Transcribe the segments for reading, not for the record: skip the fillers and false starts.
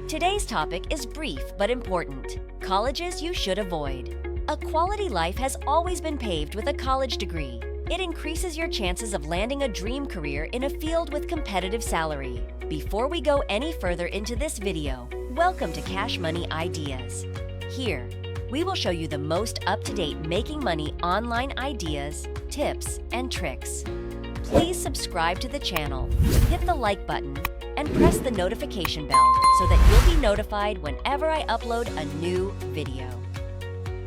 Today's topic is brief but important: colleges you should avoid. A quality life has always been paved with a college degree. It increases your chances of landing a dream career in a field with competitive salary. Before we go any further into this video, welcome to Cash Money Ideas. Here, we will show you the most up-to-date making money online ideas, tips, and tricks. Please subscribe to the channel, hit the like button, and press the notification bell so that you'll be notified whenever I upload a new video.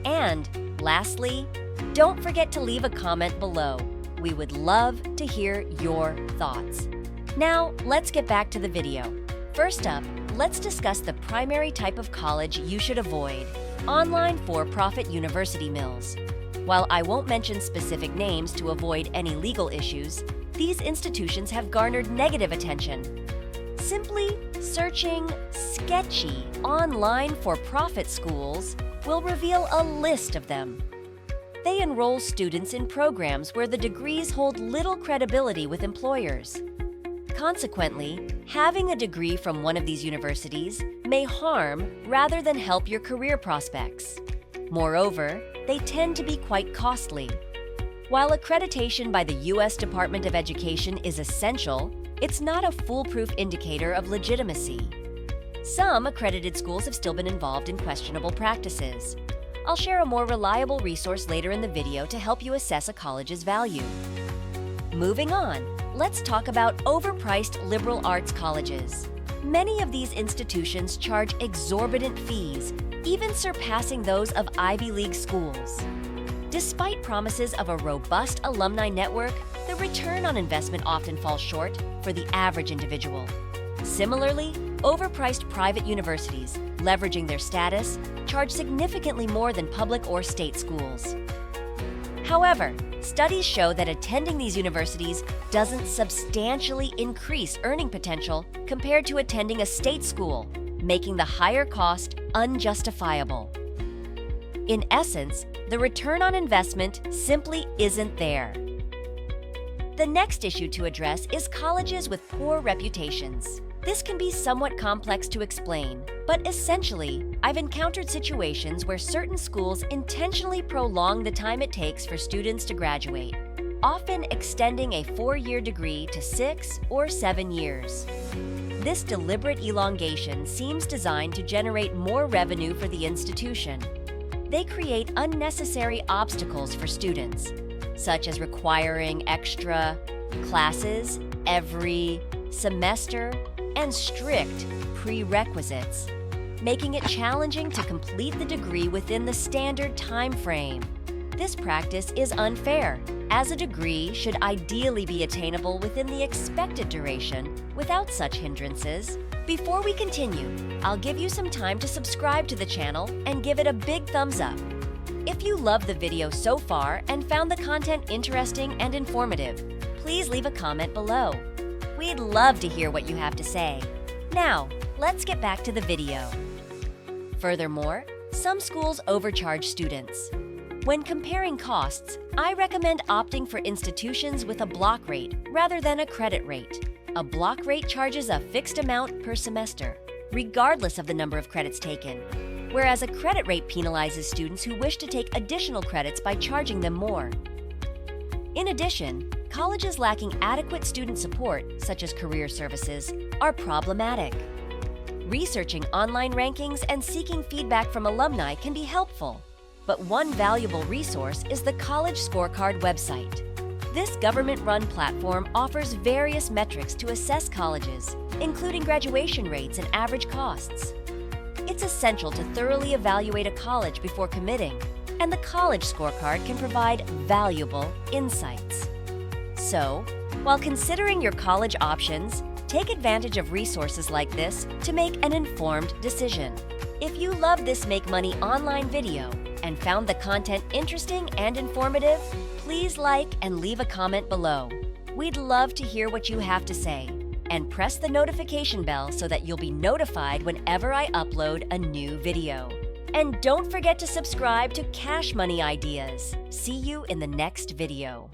And lastly, don't forget to leave a comment below. We would love to hear your thoughts. Now, let's get back to the video. First up, let's discuss the primary type of college you should avoid: online for-profit university mills. While I won't mention specific names to avoid any legal issues, these institutions have garnered negative attention. Simply searching sketchy online for-profit schools will reveal a list of them. They enroll students in programs where the degrees hold little credibility with employers. Consequently, having a degree from one of these universities may harm rather than help your career prospects. Moreover, they tend to be quite costly. While accreditation by the U.S. Department of Education is essential, it's not a foolproof indicator of legitimacy. Some accredited schools have still been involved in questionable practices. I'll share a more reliable resource later in the video to help you assess a college's value. Moving on, let's talk about overpriced liberal arts colleges. Many of these institutions charge exorbitant fees, even surpassing those of Ivy League schools. Despite promises of a robust alumni network, the return on investment often falls short for the average individual. Similarly, overpriced private universities, leveraging their status, charge significantly more than public or state schools. However, studies show that attending these universities doesn't substantially increase earning potential compared to attending a state school, making the higher cost unjustifiable. In essence, the return on investment simply isn't there. The next issue to address is colleges with poor reputations. This can be somewhat complex to explain, but essentially, I've encountered situations where certain schools intentionally prolong the time it takes for students to graduate, often extending a 4-year degree to 6 or 7 years. This deliberate elongation seems designed to generate more revenue for the institution. They create unnecessary obstacles for students, such as requiring extra classes every semester and strict prerequisites, making it challenging to complete the degree within the standard time frame. This practice is unfair, as a degree should ideally be attainable within the expected duration without such hindrances. Before we continue, I'll give you some time to subscribe to the channel and give it a big thumbs up. If you loved the video so far and found the content interesting and informative, please leave a comment below. We'd love to hear what you have to say. Now, let's get back to the video. Furthermore, some schools overcharge students. When comparing costs, I recommend opting for institutions with a block rate rather than a credit rate. A block rate charges a fixed amount per semester, regardless of the number of credits taken, whereas a credit rate penalizes students who wish to take additional credits by charging them more. In addition, colleges lacking adequate student support, such as career services, are problematic. Researching online rankings and seeking feedback from alumni can be helpful, but one valuable resource is the College Scorecard website. This government-run platform offers various metrics to assess colleges, including graduation rates and average costs. It's essential to thoroughly evaluate a college before committing, and the College Scorecard can provide valuable insights. So, while considering your college options, take advantage of resources like this to make an informed decision. If you love this Make Money online video and found the content interesting and informative, please like and leave a comment below. We'd love to hear what you have to say. And press the notification bell so that you'll be notified whenever I upload a new video. And don't forget to subscribe to Cash Money Ideas. See you in the next video.